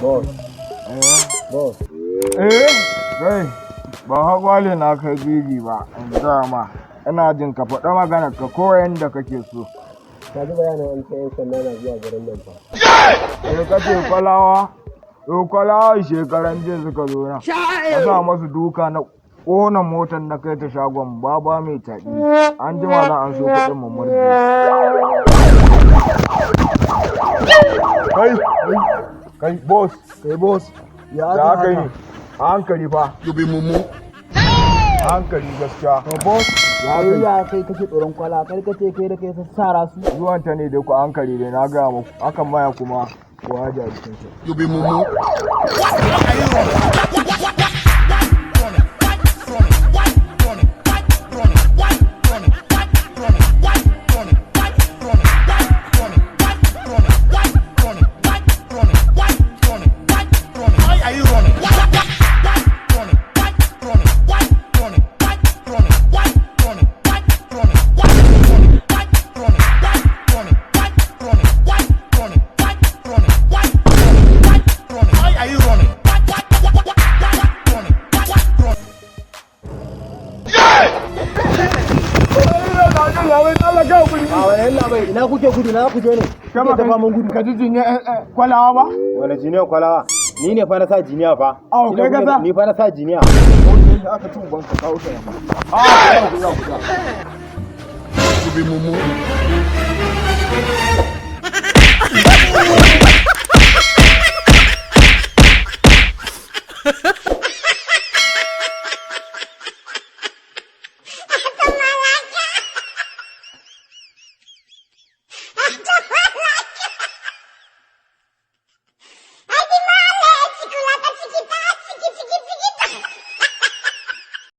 Boss. Boss. Kai, ba hagwale na kai bigi ba, in ma. Ina jin ka faɗa magana ka koyan da kake so. Ka ji bayanin an ce 'yan sanda na zuwa garin nan fa. Kace kwalawa? To kwalawa shekaran jiya suka zo na. Ka sa masu duka na ƙona motar na kai ta shagon baba mai taɗi. An jima za an so kuɗin mu murje. Kai boss. Kai boss. Ya aka yi? A hankali fa. Yubi mumu. A hankali gaskiya. To boss. Ya kai kake tsoron kwala, kai kace kai da kai sassara su. Zuwan ta ne da ku a hankali dai na gaya muku. Hakan maya kuma ko haja jikin shi. Yubi mumu. Ina kuke gudu na kuje ne? Kama ka faman gudu. Ka ji jiniya kwalawa ba? Wani jiniya kwalawa? Ni ne fa na sa jiniya fa. Awo kai ka sa? Ni fa na sa jiniya. Wanda aka cin gwanka kawo ta yamma. Ku bi mumu.